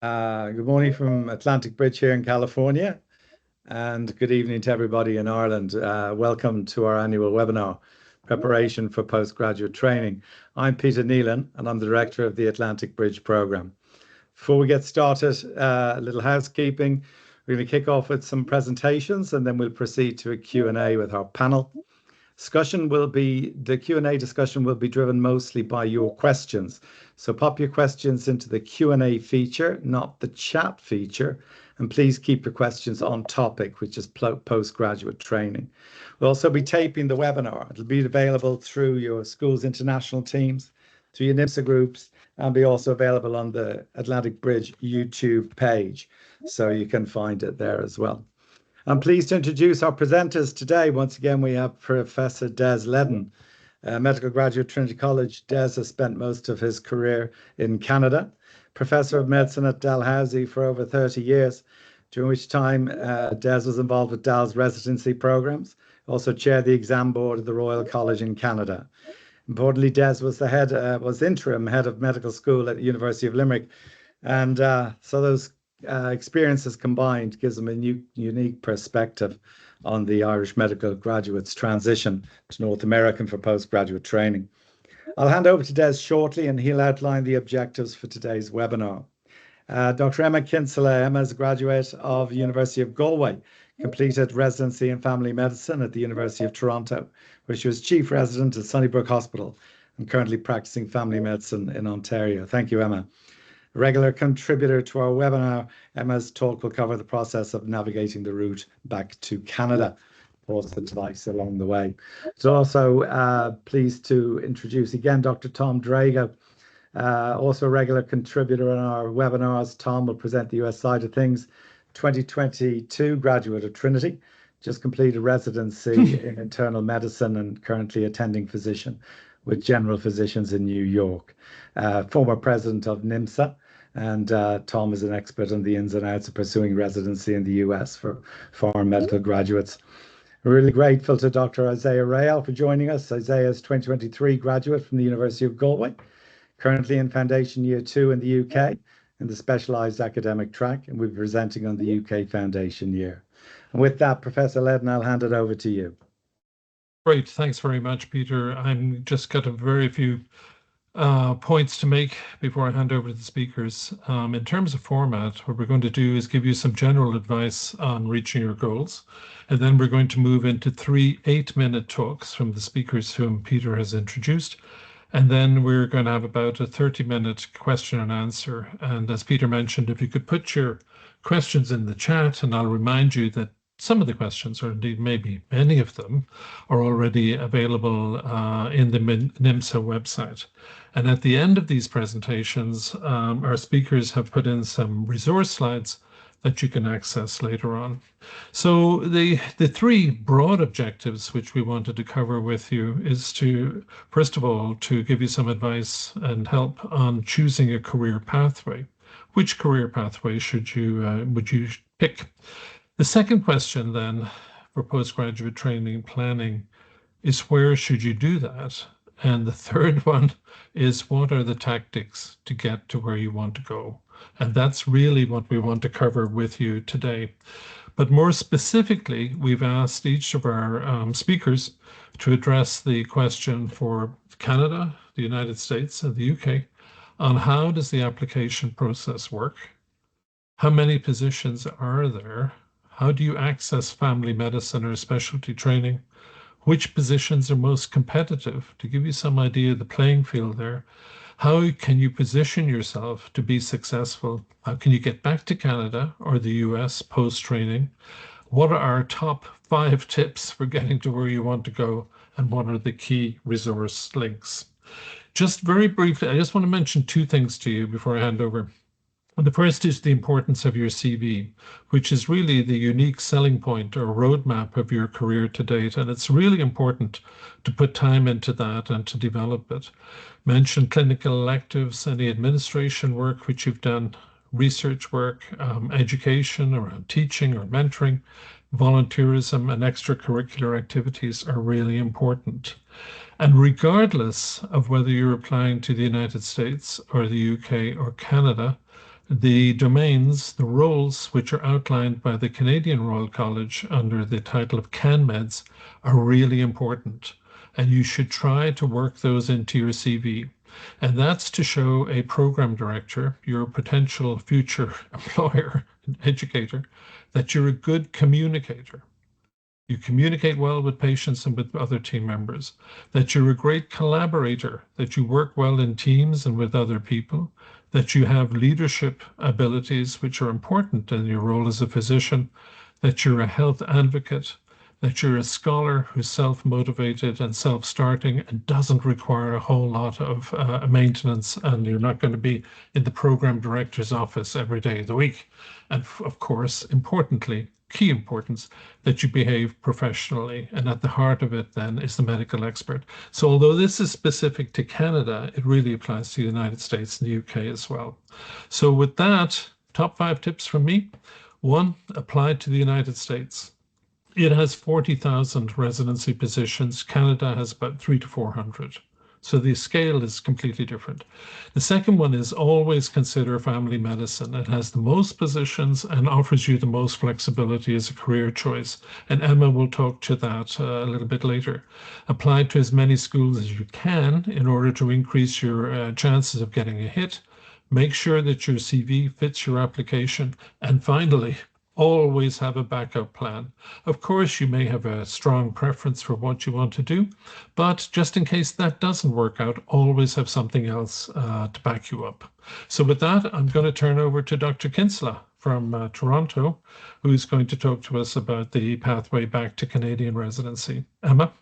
Good morning from Atlantic Bridge here in California, and good evening to everybody in Ireland. Welcome to our annual webinar, Preparation for Postgraduate Training. I'm Peter Neelan, and I'm the Director of the Atlantic Bridge Programme. Before we get started, a little housekeeping. We're going to kick off with some presentations, and then we'll proceed to a Q&A with our panel. The Q&A discussion will be driven mostly by your questions. So pop your questions into the Q&A feature, not the chat feature. And please keep your questions on topic, which is postgraduate training. We'll also be taping the webinar. It'll be available through your school's international teams, through your NIMSA groups, and be also available on the Atlantic Bridge YouTube page. So you can find it there as well. I'm pleased to introduce our presenters today. Once again, we have Professor Des Ledden, medical graduate, Trinity College. Des has spent most of his career in Canada, Professor of Medicine at Dalhousie for over 30 years, during which time Des was involved with DAL's residency programs, also chaired the exam board of the Royal College in Canada. Importantly, Des was interim head of medical school at the University of Limerick, and so those experiences combined gives them a unique perspective on the Irish medical graduates' transition to North American for postgraduate training. I'll hand over to Des shortly, and he'll outline the objectives for today's webinar. Dr. Emma Kinsella. Emma is a graduate of the University of Galway, completed residency in family medicine at the University of Toronto, where she was chief resident at Sunnybrook Hospital and currently practicing family medicine in Ontario. Thank you, Emma. A regular contributor to our webinar, Emma's talk will cover the process of navigating the route back to Canada. Pause the device along the way. So also pleased to introduce again Dr. Tom Drago, also a regular contributor in our webinars. Tom will present the US side of things. 2022 graduate of Trinity, just completed residency in internal medicine and currently attending physician with general physicians in New York. Former president of NIMSA, and Tom is an expert on the ins and outs of pursuing residency in the US for foreign medical graduates. We're really grateful to Dr. Isaiah Rael for joining us. Isaiah is 2023 graduate from the University of Galway, currently in Foundation Year 2 in the UK in the specialised academic track, and we'll be presenting on the UK Foundation Year. And with that, Professor Ledden, I'll hand it over to you. Great, thanks very much, Peter. I'm just got a very few points to make before I hand over to the speakers. In terms of format, what we're going to do is give you some general advice on reaching your goals, and then we're going to move into 3 8-minute talks from the speakers whom Peter has introduced, and then we're going to have about a 30-minute question and answer. And as Peter mentioned, if you could put your questions in the chat, and I'll remind you that some of the questions, or indeed maybe many of them, are already available in the NIMSA website. And at the end of these presentations, our speakers have put in some resource slides that you can access later on. So the 3 broad objectives which we wanted to cover with you is to, first of all, to give you some advice and help on choosing a career pathway. Which career pathway would you pick? The second question then for postgraduate training planning is where should you do that? And the third one is what are the tactics to get to where you want to go? And that's really what we want to cover with you today. But more specifically, we've asked each of our speakers to address the question for Canada, the United States, and the UK on how does the application process work? How many positions are there? How do you access family medicine or specialty training? Which positions are most competitive? To give you some idea of the playing field there. How can you position yourself to be successful? How can you get back to Canada or the US post-training? What are our top 5 tips for getting to where you want to go? And what are the key resource links? Just very briefly, I just want to mention 2 things to you before I hand over. The first is the importance of your CV, which is really the unique selling point or roadmap of your career to date. And it's really important to put time into that and to develop it. Mention clinical electives, any administration work which you've done, research work, education around teaching or mentoring, volunteerism and extracurricular activities are really important. And regardless of whether you're applying to the United States or the UK or Canada, The domains, the roles which are outlined by the Canadian Royal College under the title of CanMeds are really important. And you should try to work those into your CV. And that's to show a program director, your potential future employer, educator, that you're a good communicator. You communicate well with patients and with other team members, that you're a great collaborator, that you work well in teams and with other people, that you have leadership abilities which are important in your role as a physician, that you're a health advocate, that you're a scholar who's self-motivated and self-starting and doesn't require a whole lot of maintenance, and you're not going to be in the program director's office every day of the week. And of course, importantly, key importance, that you behave professionally. And at the heart of it then is the medical expert. So although this is specific to Canada, it really applies to the United States and the UK as well. So with that, top 5 tips from me. 1, apply to the United States. It has 40,000 residency positions. Canada has about 300 to 400. So the scale is completely different. The second one is always consider family medicine. It has the most positions and offers you the most flexibility as a career choice. And Emma will talk to that a little bit later. Apply to as many schools as you can in order to increase your chances of getting a hit. Make sure that your CV fits your application. And finally, always have a backup plan. Of course, you may have a strong preference for what you want to do, but just in case that doesn't work out, always have something else to back you up. So with that, I'm going to turn over to Dr. Kinsella from Toronto, who's going to talk to us about the pathway back to Canadian residency. Emma?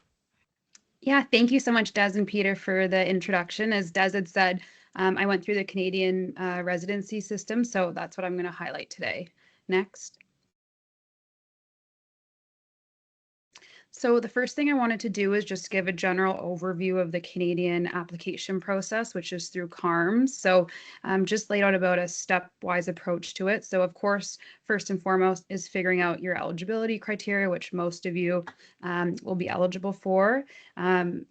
Yeah, thank you so much, Des and Peter, for the introduction. As Des had said, I went through the Canadian residency system, so that's what I'm going to highlight today. Next. So the first thing I wanted to do is just give a general overview of the Canadian application process, which is through CARMS. So just laid out about a stepwise approach to it. So of course, first and foremost is figuring out your eligibility criteria, which most of you will be eligible for.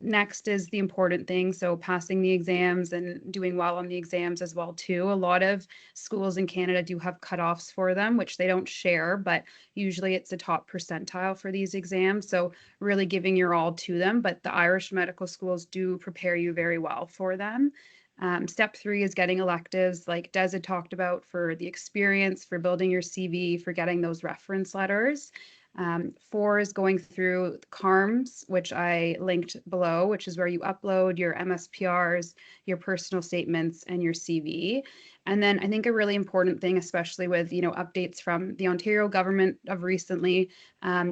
Next is the important thing. So passing the exams and doing well on the exams as well too. A lot of schools in Canada do have cutoffs for them, which they don't share, but usually it's a top percentile for these exams. So really giving your all to them, but the Irish medical schools do prepare you very well for them. Step 3 is getting electives like Des had talked about for the experience, for building your CV, for getting those reference letters. 4 is going through CARMS, which I linked below, which is where you upload your MSPRs, your personal statements, and your CV. And then I think a really important thing, especially with updates from the Ontario government of recently,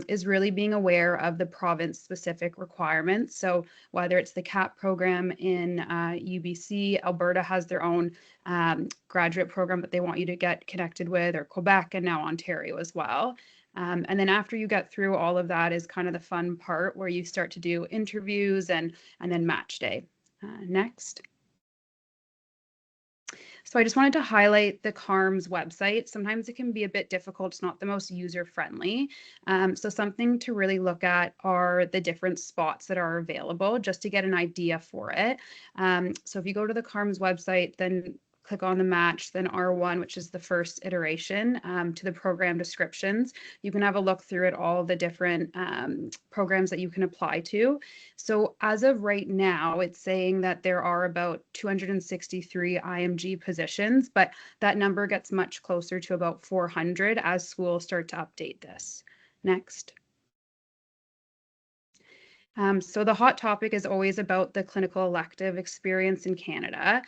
is really being aware of the province-specific requirements. So whether it's the CAP program in UBC, Alberta has their own graduate program that they want you to get connected with, or Quebec, and now Ontario as well. And then after you get through all of that is kind of the fun part where you start to do interviews and then match day. Next. So I just wanted to highlight the CARMS website. Sometimes it can be a bit difficult. It's not the most user-friendly. So something to really look at are the different spots that are available just to get an idea for it. So if you go to the CARMS website, then click on the match, then R1, which is the first iteration, to the program descriptions. You can have a look through at all the different programs that you can apply to. So as of right now, it's saying that there are about 263 IMG positions, but that number gets much closer to about 400 as schools start to update this. Next. So the hot topic is always about the clinical elective experience in Canada.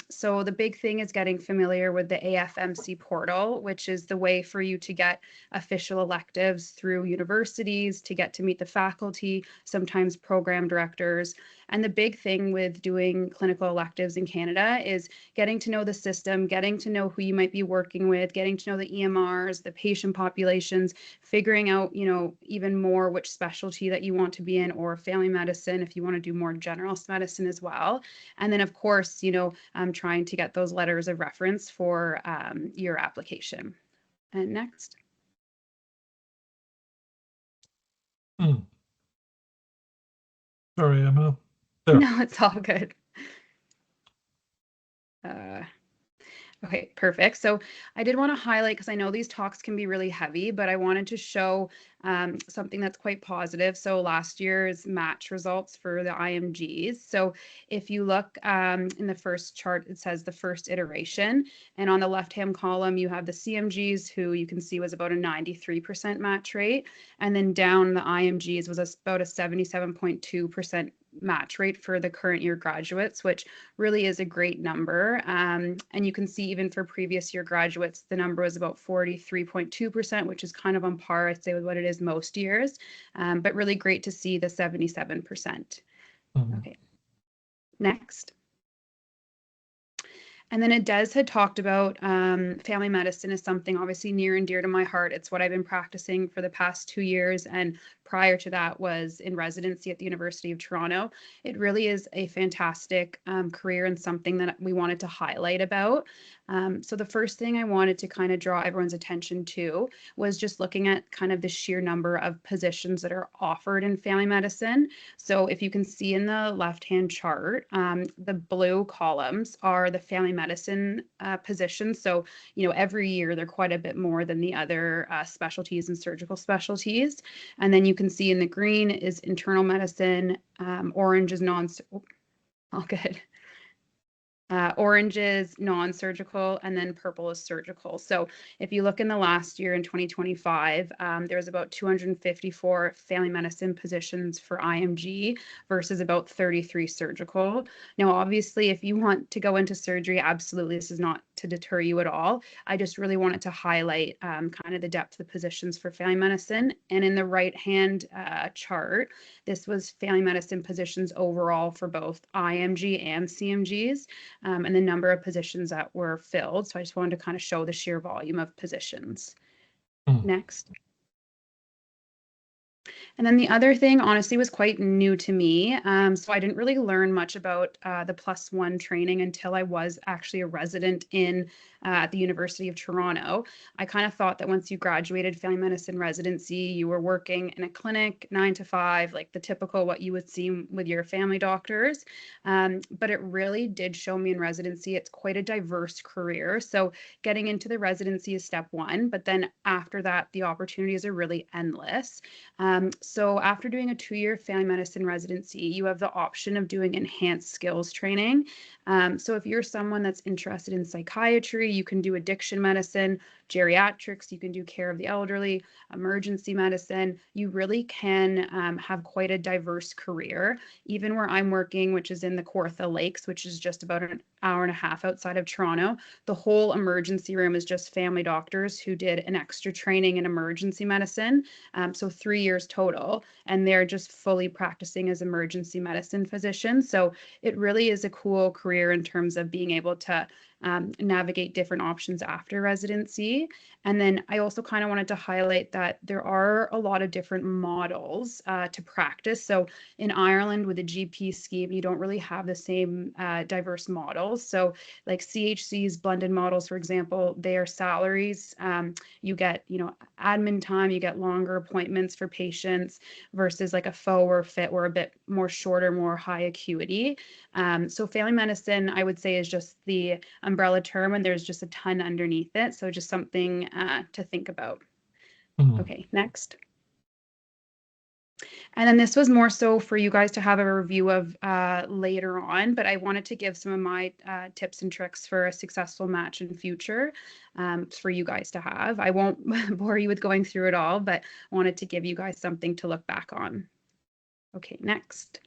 So the big thing is getting familiar with the AFMC portal, which is the way for you to get official electives through universities, to get to meet the faculty, sometimes program directors. And the big thing with doing clinical electives in Canada is getting to know the system, getting to know who you might be working with, getting to know the EMRs, the patient populations, figuring out, even more which specialty that you want to be in, or family medicine if you want to do more generalist medicine as well. And then of course, trying to get those letters of reference for your application. And next. Sorry, Emma. There. No, it's all good. Okay, perfect. So I did want to highlight, because I know these talks can be really heavy, but I wanted to show something that's quite positive. So last year's match results for the IMGs. So if you look in the first chart, it says the first iteration. And on the left-hand column, you have the CMGs, who you can see was about a 93% match rate. And then down the IMGs was about a 77.2% match rate for the current year graduates, which really is a great number. And you can see even for previous year graduates, the number was about 43.2%, which is kind of on par, I'd say, with what it is most years, but really great to see the 77%. Okay, next. And then Des had talked about family medicine is something obviously near and dear to my heart. It's what I've been practicing for the past 2 years, and prior to that was in residency at the University of Toronto. It really is a fantastic career and something that we wanted to highlight about. So the first thing I wanted to kind of draw everyone's attention to was just looking at kind of the sheer number of positions that are offered in family medicine. So if you can see in the left-hand chart, the blue columns are the family medicine positions. So, you know, every year they're quite a bit more than the other specialties and surgical specialties. And then you can see in the green is internal medicine, orange is good. Orange is non-surgical, and then purple is surgical. So if you look in the last year in 2025, there was about 254 family medicine positions for IMG versus about 33 surgical. Now, obviously, if you want to go into surgery, absolutely, this is not to deter you at all. I just really wanted to highlight kind of the depth of positions for family medicine. And in the right-hand chart, this was family medicine positions overall for both IMG and CMGs. And the number of positions that were filled. So I just wanted to kind of show the sheer volume of positions. Next. And then the other thing, honestly, was quite new to me. So I didn't really learn much about the +1 training until I was actually a resident at the University of Toronto. I kind of thought that once you graduated family medicine residency, you were working in a clinic 9 to 5, like the typical what you would see with your family doctors. But it really did show me in residency, it's quite a diverse career. So getting into the residency is step one, but then after that, the opportunities are really endless. So after doing a 2-year family medicine residency, you have the option of doing enhanced skills training. So if you're someone that's interested in psychiatry, you can do addiction medicine, geriatrics, you can do care of the elderly, emergency medicine. You really can have quite a diverse career. Even where I'm working, which is in the Kawartha Lakes, which is just about an hour and a half outside of Toronto, the whole emergency room is just family doctors who did an extra training in emergency medicine. So 3 years total, and they're just fully practicing as emergency medicine physicians. So it really is a cool career in terms of being able to navigate different options after residency. And then I also kind of wanted to highlight that there are a lot of different models to practice. So in Ireland with a GP scheme, you don't really have the same diverse models. So like CHC's blended models, for example, their salaries, you get, you know, admin time, you get longer appointments for patients versus like a faux or fit or a bit more shorter, more high acuity. So family medicine, I would say, is just the umbrella term, and there's just a ton underneath it. So just something to think about. Okay, next. And then this was more so for you guys to have a review of later on, but I wanted to give some of my tips and tricks for a successful match in future for you guys to have. I won't bore you with going through it all, but I wanted to give you guys something to look back on. Okay, next.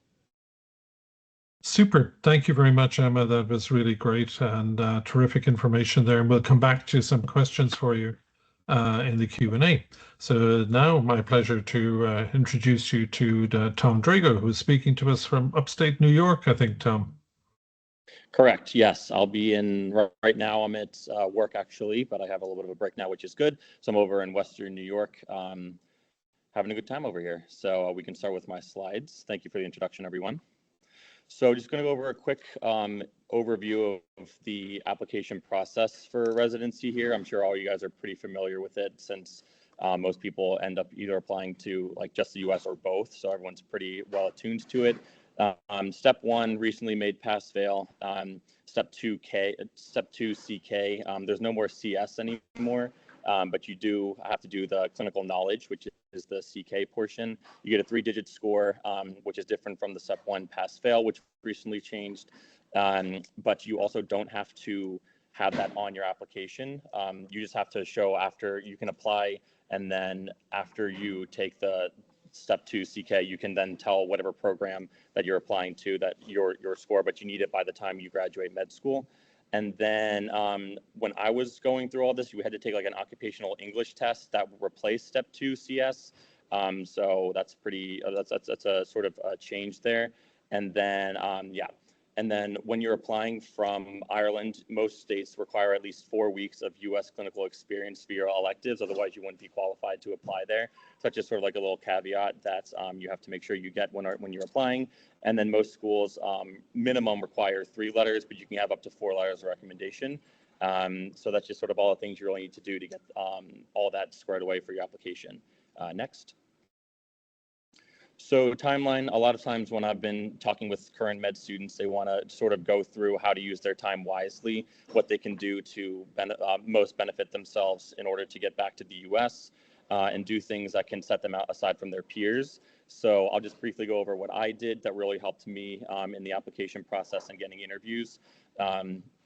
Super. Thank you very much, Emma. That was really great and terrific information there. And we'll come back to some questions for you in the Q&A. So now my pleasure to introduce you to Tom Drago, who's speaking to us from upstate New York, I think, Tom. Correct. Yes, I'll be in right now. I'm at work actually, but I have a little bit of a break now, which is good. So I'm over in Western New York, having a good time over here. So we can start with my slides. Thank you for the introduction, everyone. So just going to go over a quick overview of the application process for residency here. I'm sure all you guys are pretty familiar with it since most people end up either applying to like just the US or both. So everyone's pretty well attuned to it. Step one, recently made pass fail. step 2 CK. There's no more CS anymore, but you do have to do the clinical knowledge, which is the CK portion. You get a 3-digit score, which is different from the step 1 pass fail, which recently changed. But you also don't have to have that on your application. You just have to show after you can apply, and then after you take the step 2 CK, you can then tell whatever program that you're applying to that your score, but you need it by the time you graduate med school. And then when I was going through all this, you had to take like an occupational English test that would replace step 2 CS. So that's pretty, that's a sort of a change there. And then, yeah. And then when you're applying from Ireland, most states require at least 4 weeks of US clinical experience for your electives. Otherwise, you wouldn't be qualified to apply there. So that's just sort of like a little caveat that you have to make sure you get when you're applying. And then most schools minimum require 3 letters, but you can have up to 4 letters of recommendation. So that's just sort of all the things you really need to do to get all that squared away for your application. Next. So timeline, a lot of times when I've been talking with current med students, they want to sort of go through how to use their time wisely, what they can do to most benefit themselves in order to get back to the US and do things that can set them out aside from their peers. So I'll just briefly go over what I did that really helped me in the application process and getting interviews.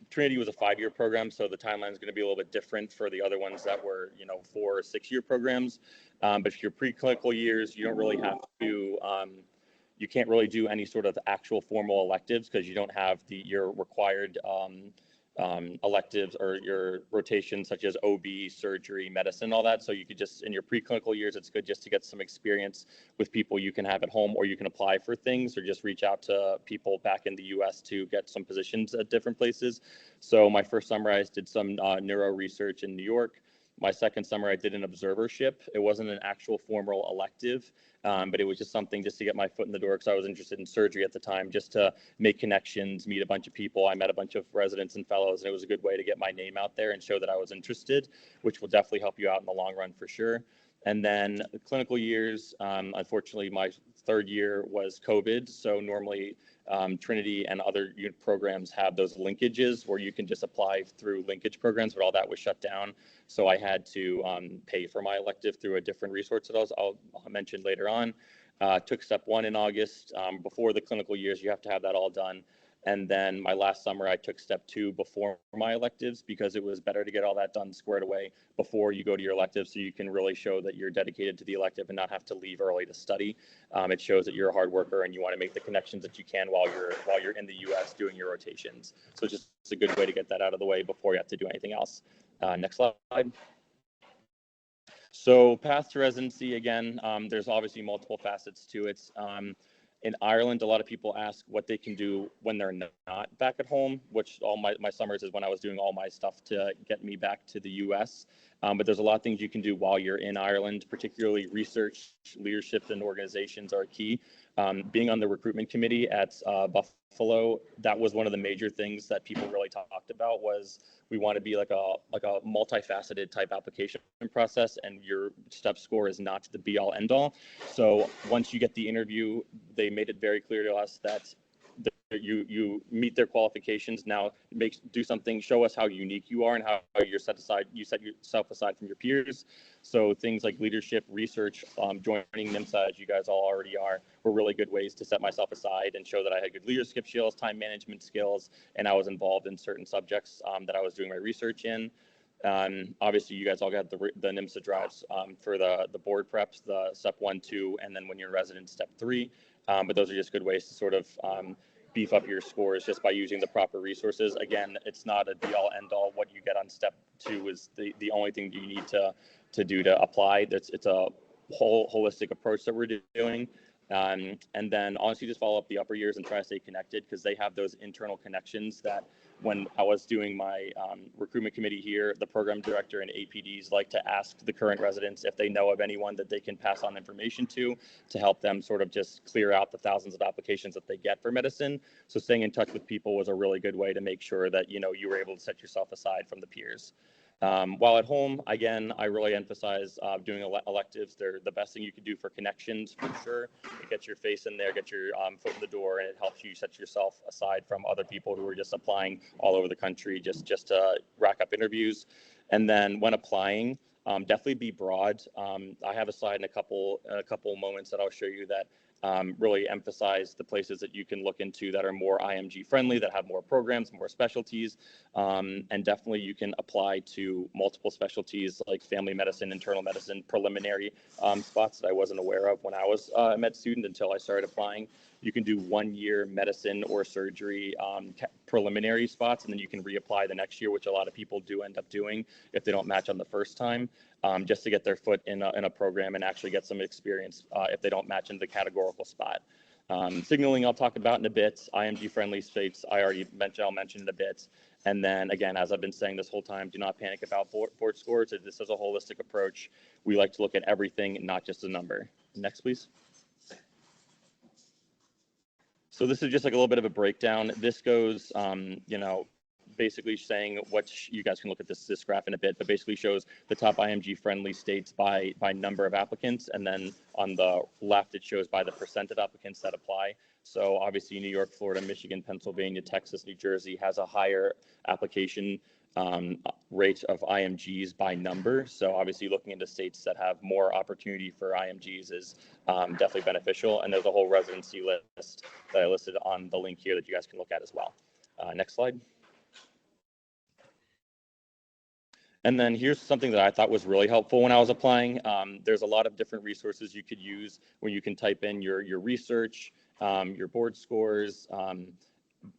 Trinity was a 5-year program, so the timeline is going to be a little bit different for the other ones that were, 4 or 6-year programs. But if you're preclinical years, you don't really have to, you can't really do any sort of actual formal electives because you don't have your required electives or your rotations such as OB, surgery, medicine, all that. So you could just, in your preclinical years, it's good just to get some experience with people you can have at home, or you can apply for things or just reach out to people back in the US to get some positions at different places. So my first summer, I did some neuro research in New York. My second summer, I did an observership. It wasn't an actual formal elective, but it was just something just to get my foot in the door because I was interested in surgery at the time, just to make connections, meet a bunch of people. I met a bunch of residents and fellows, and it was a good way to get my name out there and show that I was interested, which will definitely help you out in the long run for sure. And then the clinical years, unfortunately, my 3rd year was COVID. So normally Trinity and other programs have those linkages where you can just apply through linkage programs, but all that was shut down. So I had to pay for my elective through a different resource that I'll mention later on. Took step 1 in August. Before the clinical years, you have to have that all done. And then my last summer, I took step 2 before my electives because it was better to get all that done squared away before you go to your elective, so you can really show that you're dedicated to the elective and not have to leave early to study. It shows that you're a hard worker and you want to make the connections that you can while you're in the US doing your rotations. So it's just a good way to get that out of the way before you have to do anything else. Next slide. So path to residency, again, there's obviously multiple facets to it. In Ireland, a lot of people ask what they can do when they're not back at home, which all my summers is when I was doing all my stuff to get me back to the US. But there's a lot of things you can do while you're in Ireland, particularly research, leadership, and organizations are key. Being on the recruitment committee at Buffalo, that was one of the major things that people really talked about was we want to be like a multifaceted type application process, and your step score is not the be all end all. So once you get the interview, they made it very clear to us that you meet their qualifications. Now do something, show us how unique you are and how you set yourself aside from your peers. So things like leadership, research, joining NIMSA, as you guys all already are, were really good ways to set myself aside and show that I had good leadership skills, time management skills, and I was involved in certain subjects that I was doing my research in. Obviously, you guys all got the NIMSA drives for the board preps, the step 1, 2, and then when you're in residence, step 3. But those are just good ways to sort of beef up your scores just by using the proper resources. Again, it's not a be-all, end-all. What you get on step 2 is the only thing you need to do to apply. It's a whole holistic approach that we're doing. And then honestly, just follow up the upper years and try to stay connected because they have those internal connections that when I was doing my recruitment committee here, the program director and APDs like to ask the current residents if they know of anyone that they can pass on information to help them sort of just clear out the thousands of applications that they get for medicine. So staying in touch with people was a really good way to make sure that, you were able to set yourself aside from the peers. While at home, again, I really emphasize doing electives. They're the best thing you can do for connections, for sure. It gets your face in there, get your foot in the door, and it helps you set yourself aside from other people who are just applying all over the country just to rack up interviews. And then when applying, definitely be broad. I have a slide in a couple moments that I'll show you that really emphasize the places that you can look into that are more IMG friendly, that have more programs, more specialties, and definitely you can apply to multiple specialties like family medicine, internal medicine, preliminary spots that I wasn't aware of when I was a med student until I started applying. You can do 1 year medicine or surgery preliminary spots, and then you can reapply the next year, which a lot of people do end up doing if they don't match on the first time. Just to get their foot in a program and actually get some experience if they don't match into the categorical spot. Signaling I'll talk about in a bit. IMG friendly states I'll mention in a bit. And then again, as I've been saying this whole time, do not panic about board scores. This is a holistic approach. We like to look at everything, not just a number. Next, please. So this is just like a little bit of a breakdown. This goes, basically saying you guys can look at this graph in a bit, but basically shows the top IMG friendly states by number of applicants. And then on the left, it shows by the percent of applicants that apply. So obviously New York, Florida, Michigan, Pennsylvania, Texas, New Jersey has a higher application rate of IMGs by number. So obviously looking into states that have more opportunity for IMGs is definitely beneficial. And there's a whole residency list that I listed on the link here that you guys can look at as well. Next slide. And then here's something that I thought was really helpful when I was applying. There's a lot of different resources you could use where you can type in your research, your board scores,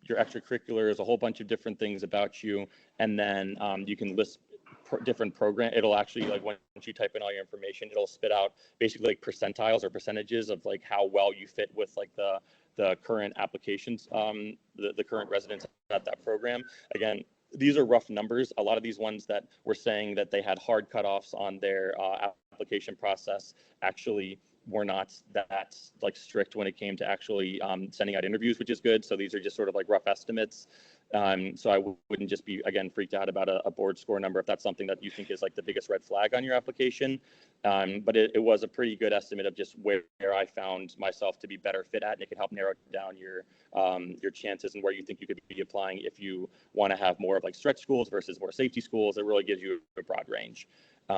your extracurriculars, a whole bunch of different things about you. And then you can list different program. It'll actually, like, once you type in all your information, it'll spit out basically like percentiles or percentages of like how well you fit with like the current applications, the current residents at that program. Again, these are rough numbers. A lot of these ones that were saying that they had hard cutoffs on their application process actually were not that like strict when it came to actually sending out interviews, which is good. So these are just sort of like rough estimates. So I wouldn't just be, again, freaked out about a board score number if that's something that you think is like the biggest red flag on your application. But it was a pretty good estimate of just where I found myself to be better fit at, and it could help narrow down your chances and where you think you could be applying if you want to have more of like stretch schools versus more safety schools. It really gives you a broad range.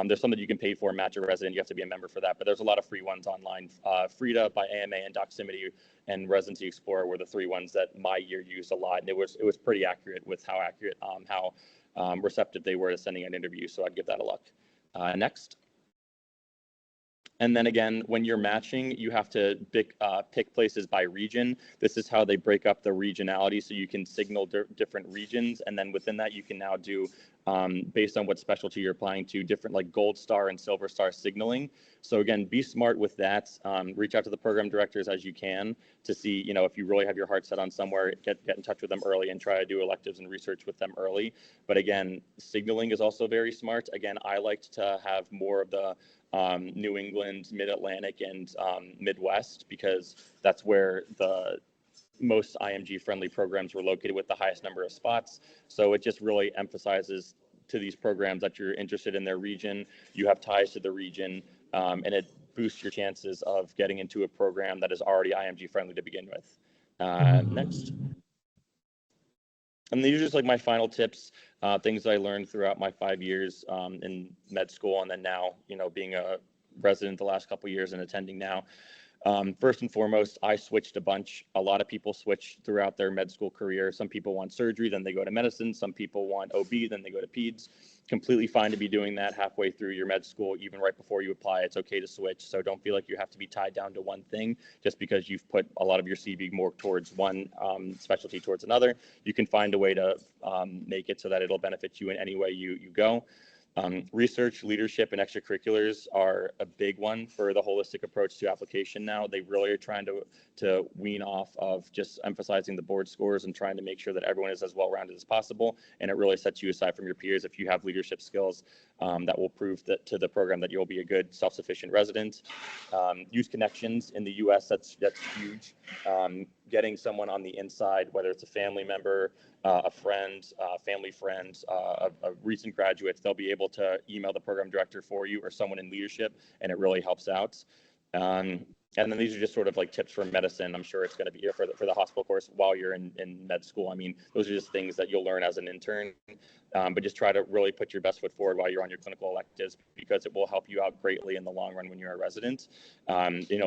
There's some that you can pay for, match a resident. You have to be a member for that, but there's a lot of free ones online. Frida by AMA and Doximity and Residency Explorer were the three ones that my year used a lot, and it was pretty accurate with how receptive they were to sending an interview. So I'd give that a look. Next. And then again, when you're matching, you have to pick places by region. This is how they break up the regionality, so you can signal different regions, and then within that, you can now do, based on what specialty you're applying to, different like gold star and silver star signaling. So again, be smart with that. Reach out to the program directors as you can to see, if you really have your heart set on somewhere, get in touch with them early and try to do electives and research with them early. But again, signaling is also very smart. Again, I liked to have more of the New England, Mid-Atlantic, and Midwest, because that's where the most IMG-friendly programs were located with the highest number of spots. So it just really emphasizes to these programs that you're interested in their region, you have ties to the region, and it boosts your chances of getting into a program that is already IMG-friendly to begin with. Next. And these are just like my final tips, things that I learned throughout my 5 years in med school, and then now, being a resident the last couple of years and attending now. First and foremost, I switched a bunch. A lot of people switch throughout their med school career. Some people want surgery, then they go to medicine. Some people want OB, then they go to peds. Completely fine to be doing that halfway through your med school, even right before you apply. It's okay to switch. So don't feel like you have to be tied down to one thing just because you've put a lot of your CV more towards one specialty towards another. You can find a way to make it so that it'll benefit you in any way you go. Research, leadership, and extracurriculars are a big one for the holistic approach to application now. They really are trying to wean off of just emphasizing the board scores and trying to make sure that everyone is as well-rounded as possible. And it really sets you aside from your peers if you have leadership skills that will prove that to the program that you'll be a good self-sufficient resident. Use connections in the US, that's huge. getting someone on the inside, whether it's a family member, a friend, family friend, a recent graduate, they'll be able to email the program director for you or someone in leadership, and it really helps out. And then these are just sort of like tips for medicine. I'm sure it's going to be here for the hospital course while you're in med school. I mean, those are just things that you'll learn as an intern, but just try to really put your best foot forward while you're on your clinical electives, because it will help you out greatly in the long run when you're a resident.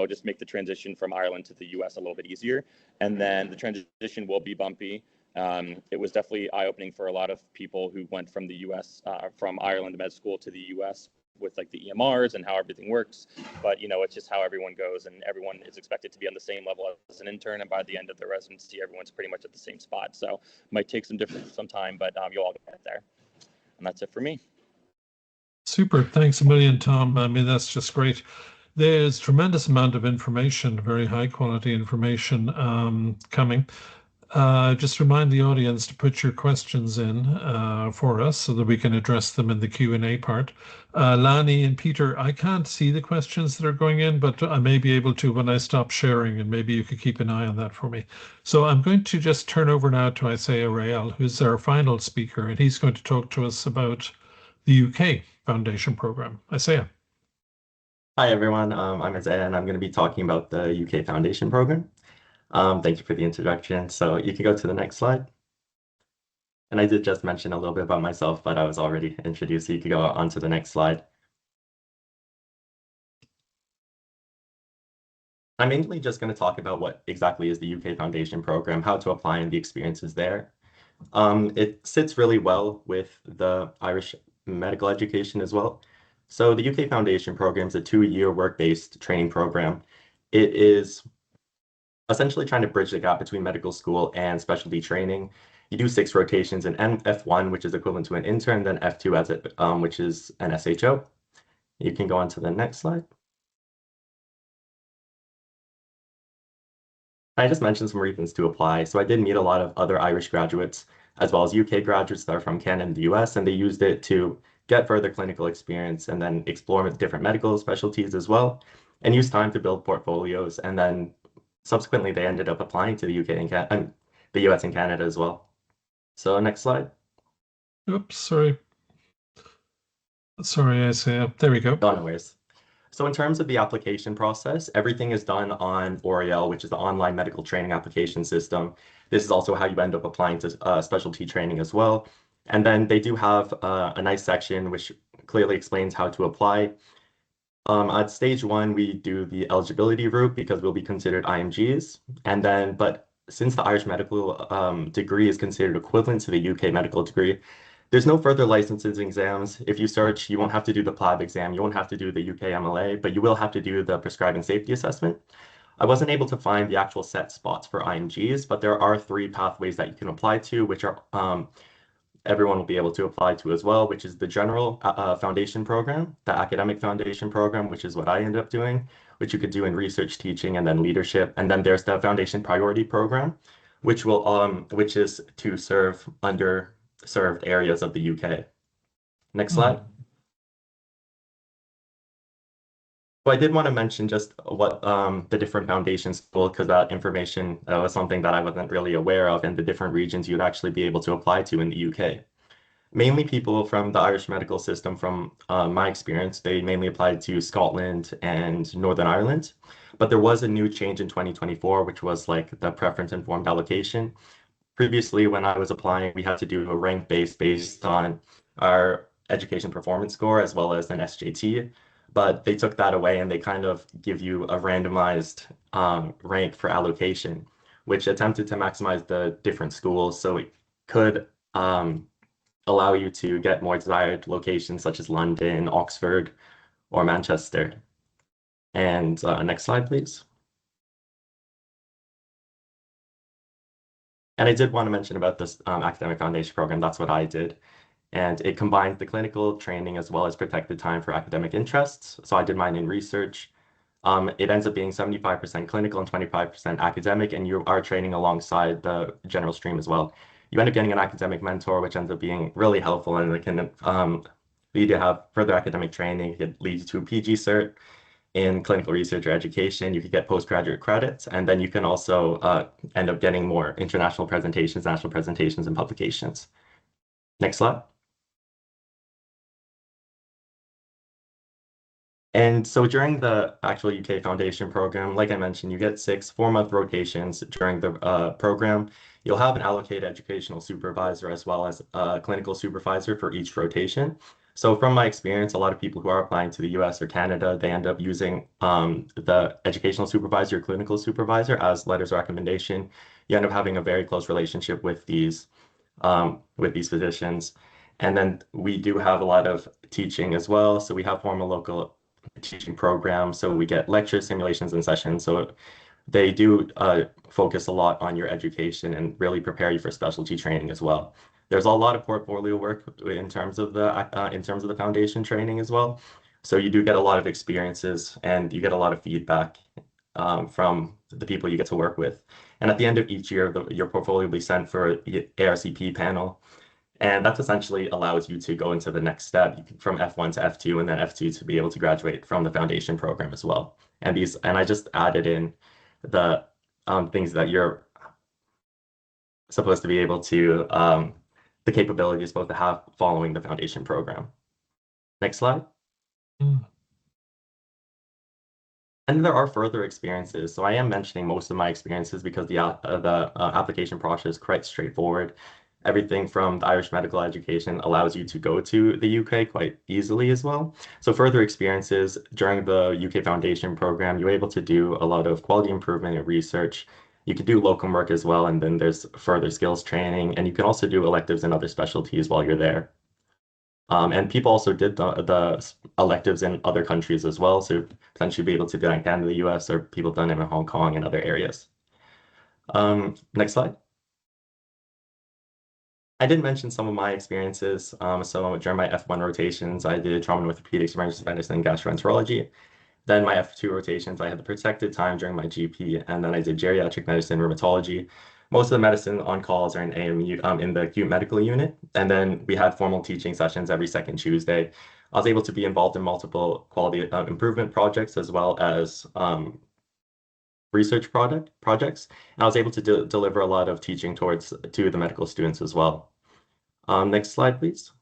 Just make the transition from Ireland to the US a little bit easier. And then the transition will be bumpy. It was definitely eye-opening for a lot of people who went from the US, from Ireland med school to the US, with like the EMRs and how everything works. But it's just how everyone goes, and everyone is expected to be on the same level as an intern, and by the end of the residency everyone's pretty much at the same spot. So it might take some time, but you'll all get there. And that's it for me. Super. Thanks a million, Tom. I mean, that's just great. There's tremendous amount of information, very high quality information coming. Just remind the audience to put your questions in for us so that we can address them in the Q&A part. Lani and Peter, I can't see the questions that are going in, but I may be able to when I stop sharing, and maybe you could keep an eye on that for me. So I'm going to just turn over now to Isaiah Rael, who's our final speaker, and he's going to talk to us about the UK Foundation Program. Isaiah. Hi, everyone. I'm Isaiah, and I'm going to be talking about the UK Foundation Program. Thank you for the introduction. So you can go to the next slide. And I did just mention a little bit about myself, but I was already introduced, so you can go on to the next slide. I'm mainly just going to talk about what exactly is the UK Foundation Program, how to apply, and the experiences there. It sits really well with the Irish medical education as well. So the UK Foundation Program is a 2-year work-based training program. It is essentially trying to bridge the gap between medical school and specialty training. You do 6 rotations in F1, which is equivalent to an intern, then F2 which is an SHO. You can go on to the next slide. I just mentioned some reasons to apply. So I did meet a lot of other Irish graduates, as well as UK graduates that are from Canada and the US, and they used it to get further clinical experience and then explore different medical specialties as well, and use time to build portfolios. And then subsequently, they ended up applying to the UK and the US and Canada as well. So next slide. Oops, sorry. Sorry, Isaiah. There we go. No worries. So in terms of the application process, everything is done on Oriel, which is the online medical training application system. This is also how you end up applying to specialty training as well. And then they do have a nice section which clearly explains how to apply. At stage 1, we do the eligibility route because we'll be considered IMGs. And then, but since the Irish medical degree is considered equivalent to the UK medical degree, there's no further licenses exams. If you search, you won't have to do the PLAB exam. You won't have to do the UK MLA, but you will have to do the prescribing safety assessment. I wasn't able to find the actual set spots for IMGs, but there are 3 pathways that you can apply to, which are everyone will be able to apply to as well, which is the general foundation program, the academic foundation program, which is what I ended up doing, which you could do in research, teaching, and then leadership. And then there's the foundation priority program, which is to serve underserved areas of the UK. Next slide. So I did want to mention just what the different foundations will, because that information was something that I wasn't really aware of, and the different regions you'd actually be able to apply to in the UK. Mainly people from the Irish medical system, from my experience, they mainly applied to Scotland and Northern Ireland. But there was a new change in 2024, which was like the preference informed allocation. Previously, when I was applying, we had to do a rank based on our education performance score as well as an SJT. But they took that away, and they kind of give you a randomized rank for allocation, which attempted to maximize the different schools. So it could allow you to get more desired locations such as London, Oxford, or Manchester. And next slide, please. And I did want to mention about this academic foundation program. That's what I did. And it combines the clinical training as well as protected time for academic interests. So I did mine in research. It ends up being 75% clinical and 25% academic, and you are training alongside the general stream as well. You end up getting an academic mentor, which ends up being really helpful, and it can lead you to have further academic training. It leads to a PG cert in clinical research or education, you could get postgraduate credits, and then you can also end up getting more international presentations, national presentations, and publications. Next slide. And so during the actual UK Foundation program, like I mentioned, you get 6 4-month rotations during the program. You'll have an allocated educational supervisor as well as a clinical supervisor for each rotation. So from my experience, a lot of people who are applying to the US or Canada, they end up using the educational supervisor or clinical supervisor as letters of recommendation. You end up having a very close relationship with these physicians. And then we do have a lot of teaching as well. So we have formal local teaching program. So we get lectures, simulations, and sessions. So they do focus a lot on your education and really prepare you for specialty training as well. There's a lot of portfolio work in terms of the foundation training as well. So you do get a lot of experiences and you get a lot of feedback from the people you get to work with. And at the end of each year, your portfolio will be sent for the ARCP panel. And that essentially allows you to go into the next step from F1 to F2 and then F2 to be able to graduate from the foundation program as well. And I just added in the things that you're supposed to be able to, the capability you're supposed to have following the foundation program. Next slide. And there are further experiences. So I am mentioning most of my experiences because the application process is quite straightforward. Everything from the Irish medical education allows you to go to the UK quite easily as well. So further experiences during the UK Foundation program, you're able to do a lot of quality improvement and research. You can do locum work as well, and then there's further skills training, and you can also do electives in other specialties while you're there. And people also did the electives in other countries as well, so potentially be able to do that in Canada, the US, or people done it in Hong Kong and other areas. Next slide. I did mention some of my experiences. So during my F1 rotations, I did trauma and orthopedics, emergency medicine, and gastroenterology. Then my F2 rotations, I had the protected time during my GP, and then I did geriatric medicine, rheumatology. Most of the medicine on calls are in AMU, in the acute medical unit. And then we had formal teaching sessions every second Tuesday. I was able to be involved in multiple quality improvement projects as well as research projects. And I was able to deliver a lot of teaching to the medical students as well. Next slide, please.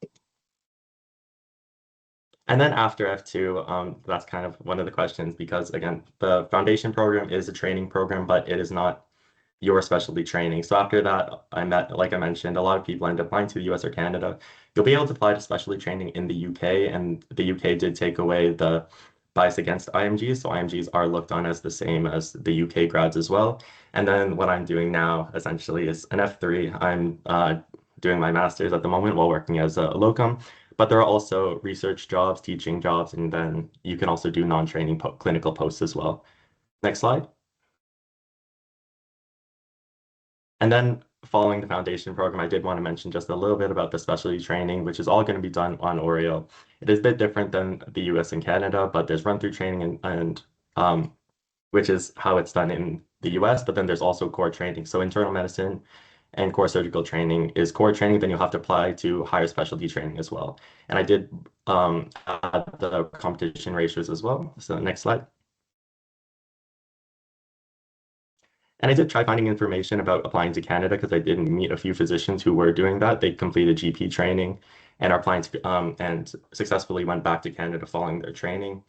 And then after F2, that's kind of one of the questions because, again, the foundation program is a training program, but it is not your specialty training. So after that, like I mentioned, a lot of people end up applying to the US or Canada. You'll be able to apply to specialty training in the UK, and the UK did take away the bias against IMGs. So IMGs are looked on as the same as the UK grads as well. And then what I'm doing now essentially is an F3. I'm doing my master's at the moment while working as a locum. But there are also research jobs, teaching jobs, and then you can also do non-training clinical posts as well. Next slide. And then following the foundation program, I did want to mention just a little bit about the specialty training, which is all going to be done on Oreo. It is a bit different than the US and Canada, but there's run-through training and which is how it's done in the US, but then there's also core training. So internal medicine and core surgical training is core training, then you'll have to apply to higher specialty training as well. And I did add the competition ratios as well. So next slide. And I did try finding information about applying to Canada because I did meet a few physicians who were doing that. They completed GP training and are applying to, and successfully went back to Canada following their training.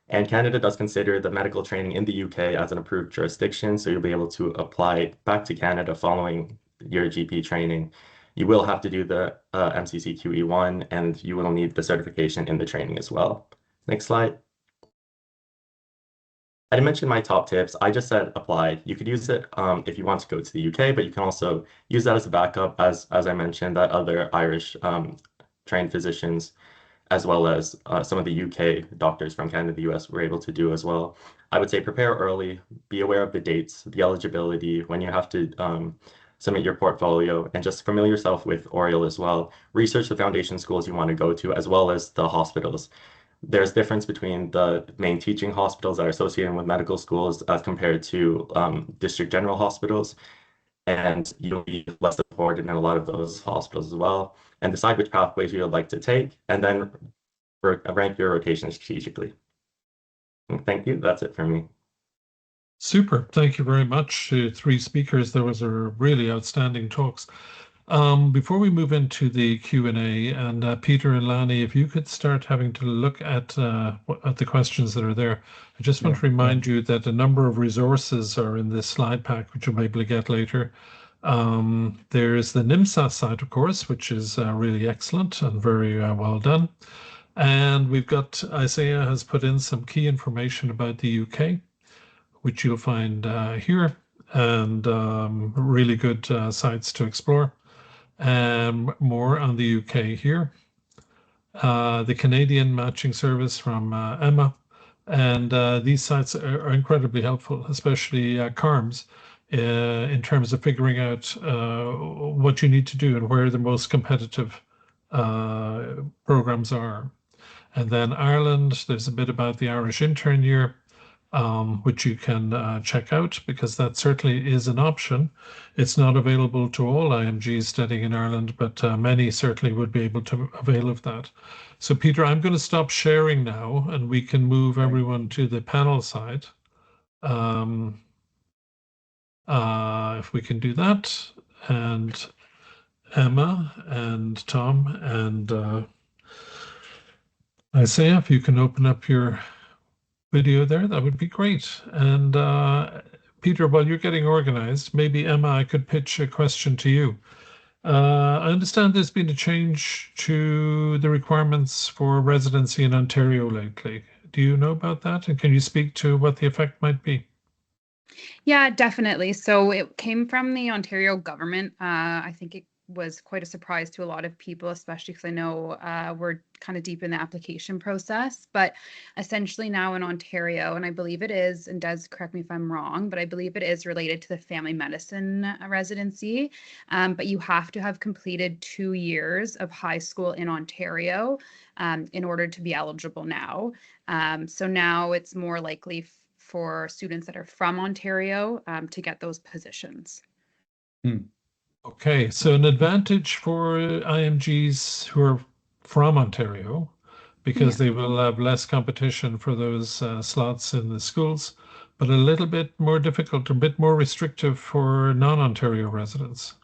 And Canada does consider the medical training in the UK as an approved jurisdiction, so you'll be able to apply back to Canada following your GP training. You will have to do the MCCQE1, and you will need the certification in the training as well. Next slide. I didn't mention my top tips. I just said apply. You could use it if you want to go to the UK, but you can also use that as a backup, as I mentioned, that other Irish trained physicians, as well as some of the UK doctors from Canada, the US, were able to do as well. I would say prepare early, be aware of the dates, the eligibility, when you have to submit your portfolio, and just familiar yourself with Oriel as well. Research the foundation schools you want to go to, as well as the hospitals. There's difference between the main teaching hospitals that are associated with medical schools as compared to district general hospitals. And you'll be less supported in a lot of those hospitals as well. And decide which pathways you would like to take, and then rank your rotation strategically. Thank you. That's it for me. Super. Thank you very much to three speakers. Those are really outstanding talks. Before we move into the Q&A, and Peter and Lani, if you could start having to look at the questions that are there. I just want to remind you that a number of resources are in this slide pack, which you'll be able to get later. There's the NIMSA site, of course, which is really excellent and very well done. And we've got, Isaiah has put in some key information about the UK, which you'll find here, and really good sites to explore. And more on the UK here. The Canadian matching service from Emma. And these sites are incredibly helpful, especially CARMS, in terms of figuring out what you need to do and where the most competitive programs are. And then Ireland, there's a bit about the Irish intern year, which you can check out, because that certainly is an option. It's not available to all IMGs studying in Ireland, but many certainly would be able to avail of that. So Peter, I'm going to stop sharing now, and we can move everyone to the panel side. If we can do that, and Emma and Tom and Isaiah, if you can open up your video there, that would be great. And Peter, while you're getting organized, maybe Emma, I could pitch a question to you. I understand there's been a change to the requirements for residency in Ontario lately. Do you know about that? And can you speak to what the effect might be? Yeah, definitely. So it came from the Ontario government. I think it was quite a surprise to a lot of people, especially because I know we're kind of deep in the application process. But essentially now in Ontario, and I believe it is, and Des, correct me if I'm wrong, but I believe it is related to the family medicine residency. But you have to have completed 2 years of high school in Ontario in order to be eligible now. So now it's more likely for students that are from Ontario to get those positions. Okay, so an advantage for IMGs who are from Ontario, because they will have less competition for those slots in the schools, but a little bit more difficult, a bit more restrictive for non-Ontario residents.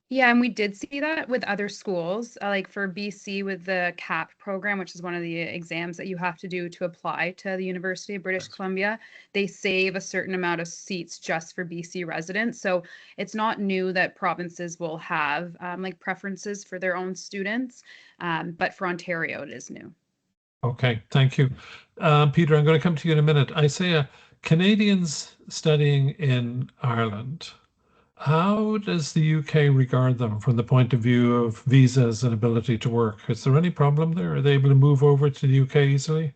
Yeah, and we did see that with other schools, like for BC with the CAP program, which is one of the exams that you have to do to apply to the University of British Columbia. They save a certain amount of seats just for BC residents. So it's not new that provinces will have like preferences for their own students, but for Ontario, it is new. Okay, thank you. Peter, I'm going to come to you in a minute. Isaiah, Canadians studying in Ireland, how does the UK regard them from the point of view of visas and ability to work? Is there any problem there? Are they able to move over to the UK easily?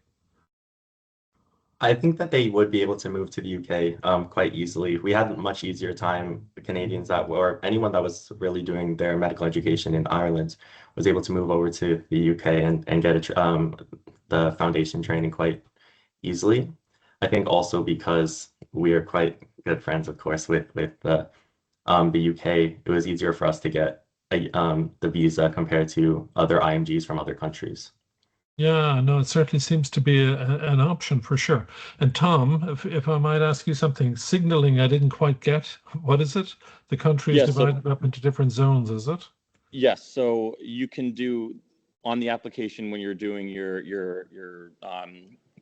I think that they would be able to move to the UK quite easily. We had a much easier time, the Canadians that were, anyone that was really doing their medical education in Ireland was able to move over to the UK and get the foundation training quite easily. I think also because we are quite good friends, of course, with the UK, it was easier for us to get the visa compared to other IMGs from other countries. Yeah, no, it certainly seems to be an option for sure. And Tom, if I might ask you something, signaling I didn't quite get. What is it? The country is divided up into different zones, is it? Yes, so you can do on the application when you're doing your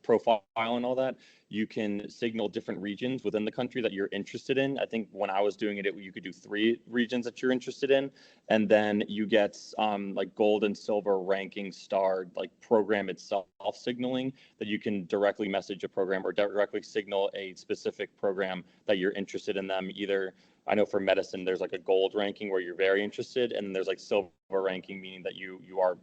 profile and all that, you can signal different regions within the country that you're interested in. I think when I was doing it, you could do 3 regions that you're interested in, and then you get like gold and silver ranking star, like program itself signaling that you can directly message a program or directly signal a specific program that you're interested in them. Either, I know for medicine, there's like a gold ranking where you're very interested, and then there's like silver ranking, meaning that you are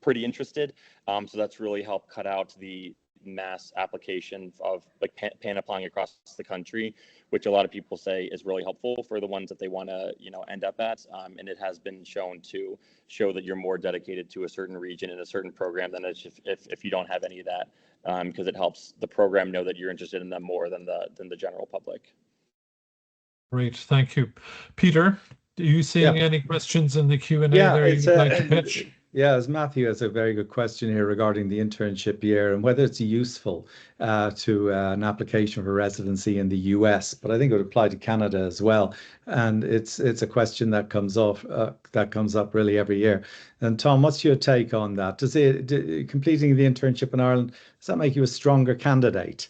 pretty interested. So that's really helped cut out the mass application of like pan applying across the country, which a lot of people say is really helpful for the ones that they want to, end up at. And it has been shown to show that you're more dedicated to a certain region and a certain program than if you don't have any of that, because it helps the program know that you're interested in them more than the general public. Great, thank you. Peter, are you seeing any questions in the Q&A there you'd like to pitch? Yeah, as Matthew has a very good question here regarding the internship year and whether it's useful to an application for residency in the US, but I think it would apply to Canada as well. And it's a question that comes up really every year. And Tom, what's your take on that? Completing the internship in Ireland, does that make you a stronger candidate?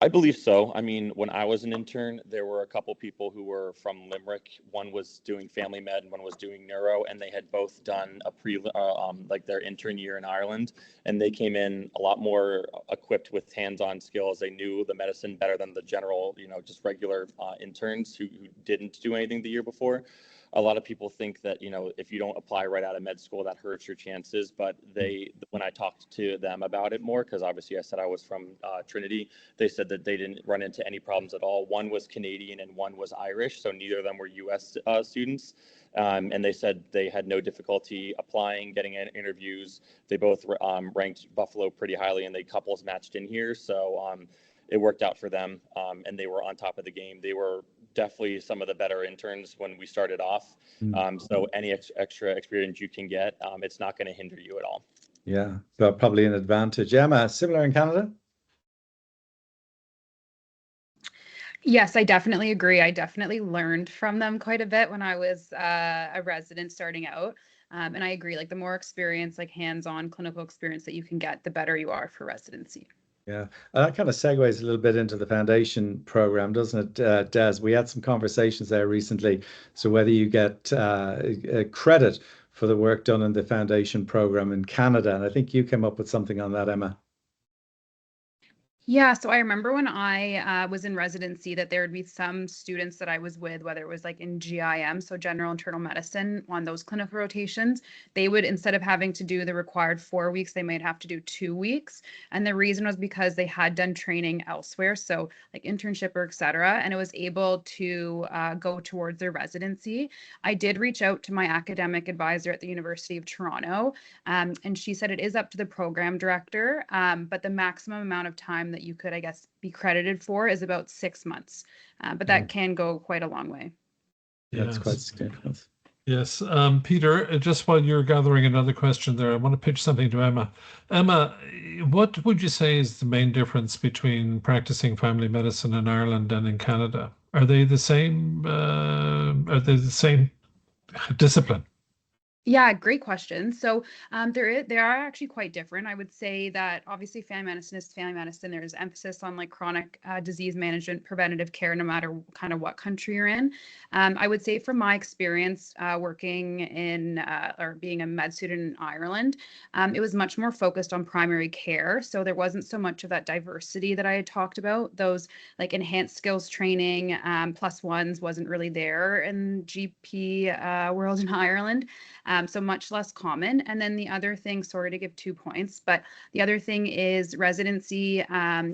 I believe so. I mean, when I was an intern, there were a couple people who were from Limerick. One was doing family med and one was doing neuro, and they had both done like their intern year in Ireland, and they came in a lot more equipped with hands-on skills. They knew the medicine better than the general, just regular interns who didn't do anything the year before. A lot of people think that, if you don't apply right out of med school, that hurts your chances. But when I talked to them about it more, because obviously I said I was from Trinity, they said that they didn't run into any problems at all. One was Canadian and one was Irish, so neither of them were US students. And they said they had no difficulty applying, getting interviews. They both ranked Buffalo pretty highly, and they couples matched in here. So it worked out for them, and they were on top of the game. They were definitely some of the better interns when we started off. So any extra experience you can get, it's not going to hinder you at all. Yeah, so probably an advantage. Emma, similar in Canada? Yes, I definitely agree. I definitely learned from them quite a bit when I was a resident starting out. And I agree, like the more experience, like hands-on clinical experience that you can get, the better you are for residency. Yeah, that kind of segues a little bit into the foundation program, doesn't it, Des? We had some conversations there recently. So whether you get credit for the work done in the foundation program in Canada, and I think you came up with something on that, Emma. Yeah, so I remember when I was in residency that there would be some students that I was with, whether it was like in GIM, so general internal medicine, on those clinical rotations, they would, instead of having to do the required 4 weeks, they might have to do 2 weeks. And the reason was because they had done training elsewhere, so like internship or et cetera, and it was able to go towards their residency. I did reach out to my academic advisor at the University of Toronto, and she said it is up to the program director, but the maximum amount of time that you could, I guess, be credited for is about 6 months. But that can go quite a long way. That's quite significant. Yes. Peter, just while you're gathering another question there, I want to pitch something to Emma. Emma, what would you say is the main difference between practicing family medicine in Ireland and in Canada? Are they the same? Are they the same discipline? Yeah, great question. So they are actually quite different. I would say that obviously family medicine is family medicine. There's emphasis on like chronic disease management, preventative care, no matter kind of what country you're in. I would say from my experience working in or being a med student in Ireland, it was much more focused on primary care. So there wasn't so much of that diversity that I had talked about. Those like enhanced skills training, plus ones wasn't really there in GP world in Ireland. So much less common. And then the other thing, sorry to give 2 points, but the other thing is residency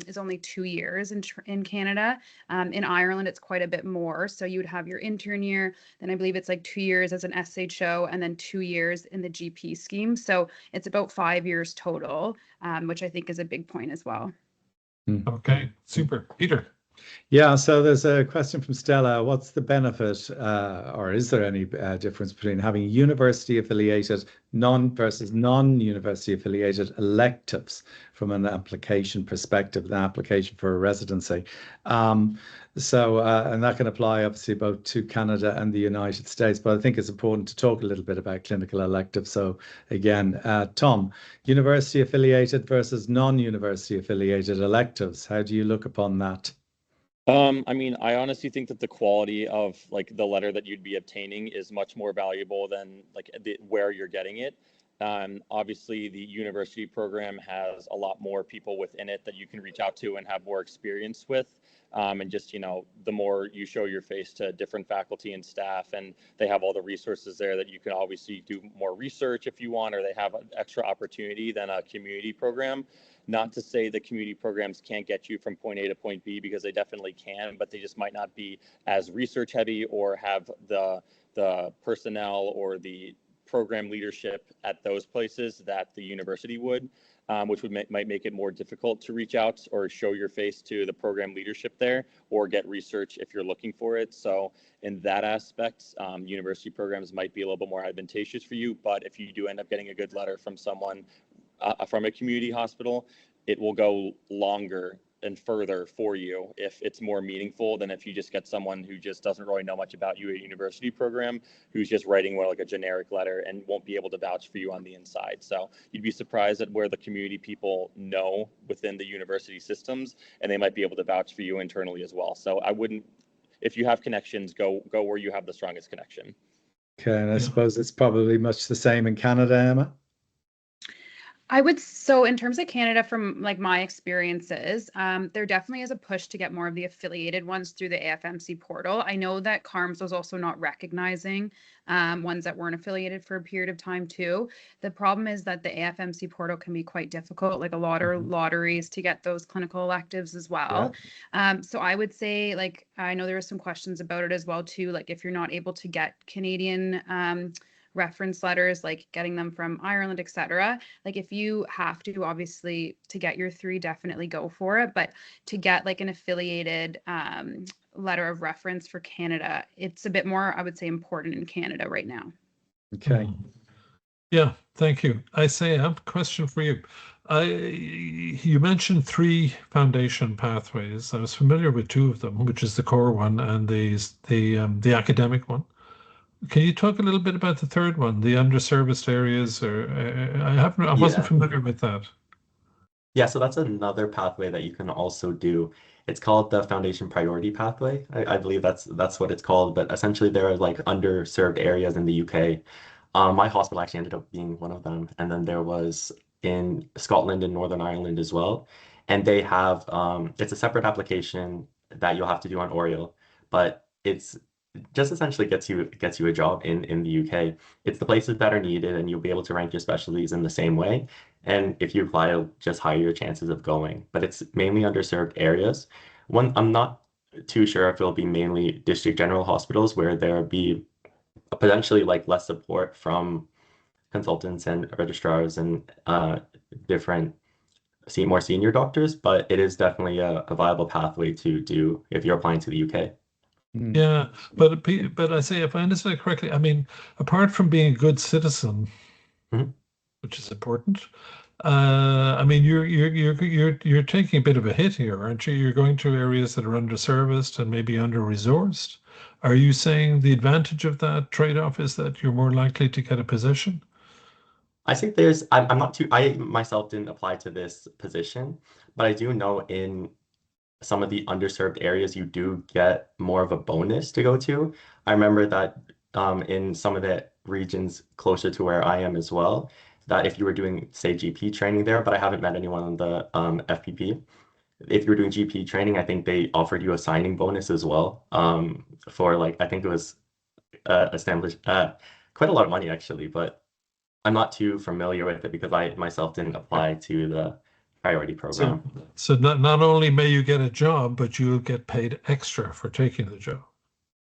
is only 2 years in Canada. In Ireland, it's quite a bit more. So you would have your intern year, then I believe it's like 2 years as an SHO, and then 2 years in the GP scheme. So it's about 5 years total, which I think is a big point as well. Okay, super. Peter. Yeah, so there's a question from Stella. What's the benefit, or is there any difference between having university affiliated versus non-university affiliated electives from an application perspective, an application for a residency? And that can apply obviously both to Canada and the United States, but I think it's important to talk a little bit about clinical electives. So again, Tom, university affiliated versus non-university affiliated electives, how do you look upon that? I mean, I honestly think that the quality of like the letter that you'd be obtaining is much more valuable than like where you're getting it. Obviously, the university program has a lot more people within it that you can reach out to and have more experience with. And just, the more you show your face to different faculty and staff, and they have all the resources there that you can obviously do more research if you want, or they have an extra opportunity than a community program. Not to say the community programs can't get you from point A to point B, because they definitely can, but they just might not be as research heavy or have the personnel or the program leadership at those places that the university would. which might make it more difficult to reach out or show your face to the program leadership there or get research if you're looking for it. So in that aspect, university programs might be a little bit more advantageous for you. But if you do end up getting a good letter from someone from a community hospital, it will go longer and further for you if it's more meaningful than if you just get someone who just doesn't really know much about you at a university program, who's just writing more like a generic letter and won't be able to vouch for you on the inside. So you'd be surprised at where the community people know within the university systems, and they might be able to vouch for you internally as well. So I wouldn't, if you have connections, go where you have the strongest connection. Okay, and I suppose it's probably much the same in Canada, Emma. So in terms of Canada, from like my experiences, there definitely is a push to get more of the affiliated ones through the AFMC portal. I know that CARMS was also not recognizing ones that weren't affiliated for a period of time too. The problem is that the AFMC portal can be quite difficult, like a lot of lotteries to get those clinical electives as well. So I would say, like, I know there were some questions about it as well too, like if you're not able to get Canadian reference letters, like getting them from Ireland, etc. Like if you have to, obviously, to get your 3, definitely go for it. But to get like an affiliated letter of reference for Canada, it's a bit more, I would say, important in Canada right now. Okay. Yeah, thank you. I have a question for you. You mentioned 3 foundation pathways. I was familiar with 2 of them, which is the core one and the academic one. Can you talk a little bit about the third one, the underserviced areas? Or I wasn't familiar with that. Yeah, so that's another pathway that you can also do. It's called the Foundation Priority Pathway. I believe that's what it's called. But essentially, there are like underserved areas in the UK. My hospital actually ended up being one of them, and then there was in Scotland and Northern Ireland as well. And they have it's a separate application that you'll have to do on Oriel, but it's just essentially gets you a job in the UK. It's the places that are needed, and you'll be able to rank your specialties in the same way. And if you apply, it'll just higher your chances of going. But it's mainly underserved areas. I'm not too sure if it'll be mainly district general hospitals where there'll be potentially like less support from consultants and registrars and different more senior doctors, but it is definitely a viable pathway to do if you're applying to the UK. Yeah, but I say, if I understand it correctly, I mean, apart from being a good citizen, which is important, I mean, you're taking a bit of a hit here, aren't you? You're going to areas that are underserviced and maybe under-resourced. Are you saying the advantage of that trade-off is that you're more likely to get a position? I think I'm not too, I myself didn't apply to this position, but I do know in some of the underserved areas, you do get more of a bonus to go to. I remember that in some of the regions closer to where I am as well, that if you were doing, say, GP training there, but I haven't met anyone on the FPP. If you were doing GP training, I think they offered you a signing bonus as well for like, I think it was established quite a lot of money actually, but I'm not too familiar with it because I myself didn't apply to the priority program. So not only may you get a job, but you'll get paid extra for taking the job.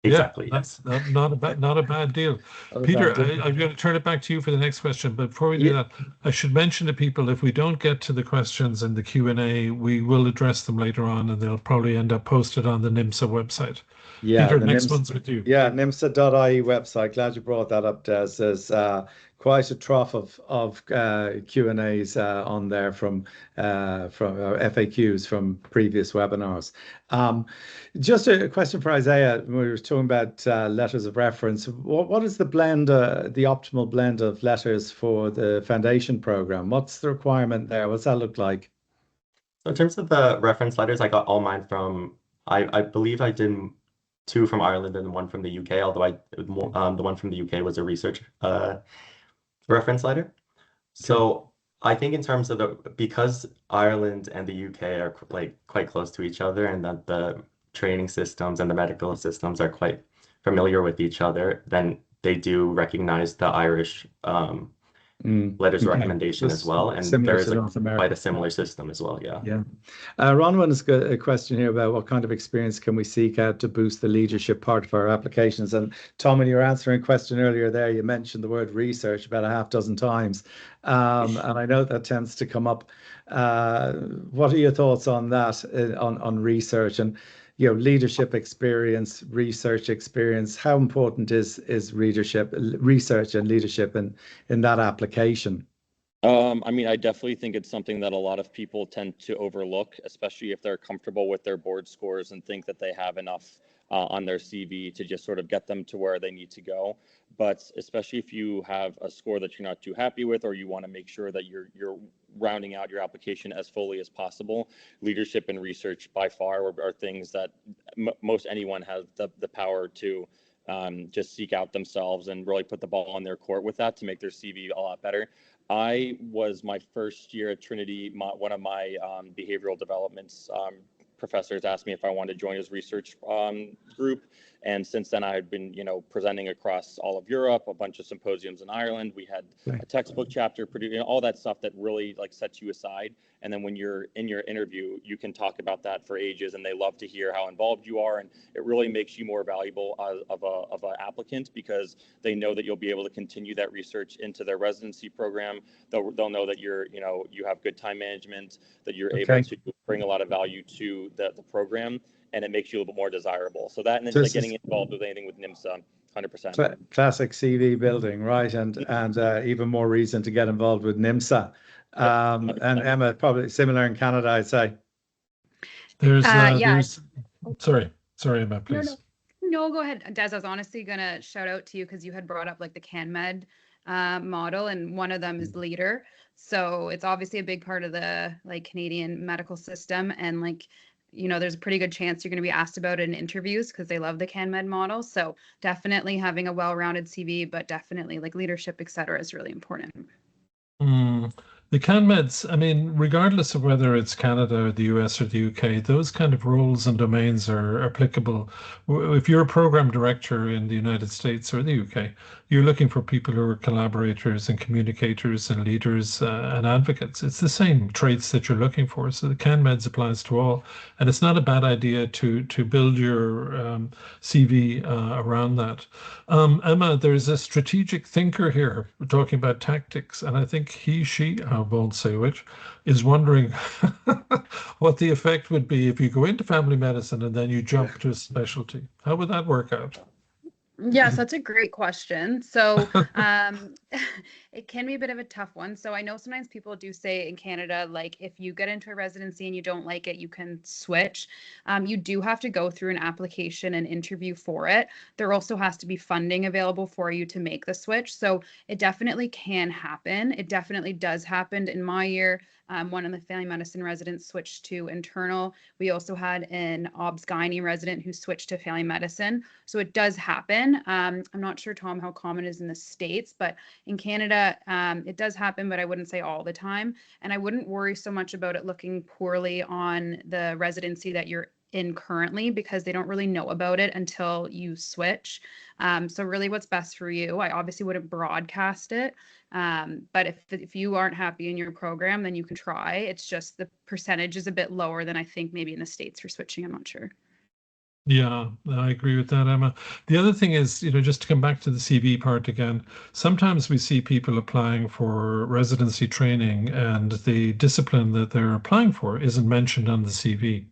Exactly. Yeah, that's not a bad deal. Peter, I'm going to turn it back to you for the next question. But before we do that, I should mention to people, if we don't get to the questions in the Q&A, we will address them later on, and they'll probably end up posted on the NIMSA website. Yeah, Peter, next one's with you. Yeah, nimsa.ie website. Glad you brought that up, Des. There's quite a trough of Q&As on there from FAQs from previous webinars. Just a question for Isaiah. We were talking about letters of reference. What is the blend, the optimal blend of letters for the foundation program? What's the requirement there? What's that look like? So in terms of the reference letters, I got all mine from, I believe I did 2 from Ireland and 1 from the UK, although the one from the UK was a research reference letter. So I think in terms of because Ireland and the UK are like quite close to each other, and that the training systems and the medical systems are quite familiar with each other, then they do recognize the Irish letters of Okay. recommendation So as well. And similar there is to North quite America. a similar system as well. Yeah. Yeah. Ronwan's got a question here about what kind of experience can we seek out to boost the leadership part of our applications. And Tom, when you were answering a question earlier there, you mentioned the word research about a half dozen times. And I know that tends to come up. What are your thoughts on that, on research and leadership experience, research experience? How important is research and leadership in that application? I mean, I definitely think it's something that a lot of people tend to overlook, especially if they're comfortable with their board scores and think that they have enough on their CV to just sort of get them to where they need to go. But especially if you have a score that you're not too happy with, or you want to make sure that you're rounding out your application as fully as possible, leadership and research by far are things that most anyone has the power to just seek out themselves and really put the ball on their court with that to make their CV a lot better. I was my first year at Trinity. One of my behavioral developments professors asked me if I wanted to join his research group. And since then, I had been, presenting across all of Europe, a bunch of symposiums in Ireland. We had a textbook chapter, all that stuff that really sets you aside. And then when you're in your interview, you can talk about that for ages, and they love to hear how involved you are. And it really makes you more valuable of an applicant, because they know that you'll be able to continue that research into their residency program. They'll know that you have good time management, that you're able to bring a lot of value to the program, and it makes you a little bit more desirable. So that, and then getting involved with anything with NIMSA, 100%. Classic CV building, right? And even more reason to get involved with NIMSA. And Emma, probably similar in Canada, I'd say. Sorry, Emma, please. No, go ahead, Des. I was honestly gonna shout out to you because you had brought up the CanMed model, and one of them is leader. So it's obviously a big part of the Canadian medical system, and there's a pretty good chance you're going to be asked about it in interviews because they love the CanMed model. So definitely having a well-rounded CV, but definitely leadership, et cetera, is really important. The CanMeds, I mean, regardless of whether it's Canada or the US or the UK, those kind of roles and domains are applicable. If you're a program director in the United States or the UK, you're looking for people who are collaborators and communicators and leaders and advocates. It's the same traits that you're looking for. So the CanMeds applies to all. And it's not a bad idea to build your CV around that. Emma, there's a strategic thinker here. We're talking about tactics, and I think she, I won't say which, is wondering what the effect would be if you go into family medicine and then you jump to a specialty. How would that work out? Yes, that's a great question. So it can be a bit of a tough one. So I know sometimes people do say in Canada, if you get into a residency and you don't like it, you can switch. You do have to go through an application and interview for it. There also has to be funding available for you to make the switch. So it definitely can happen. It definitely does happen. In my year, one of the family medicine residents switched to internal. We also had an obs-gynae resident who switched to family medicine. So it does happen. I'm not sure, Tom, how common it is in the States, but in Canada, it does happen, but I wouldn't say all the time. And I wouldn't worry so much about it looking poorly on the residency that you're in currently, because they don't really know about it until you switch. So really what's best for you, I obviously wouldn't broadcast it. But if you aren't happy in your program, then you can try. It's just the percentage is a bit lower than I think maybe in the States for switching. I'm not sure. Yeah, I agree with that, Emma. The other thing is, just to come back to the CV part again, sometimes we see people applying for residency training and the discipline that they're applying for isn't mentioned on the CV.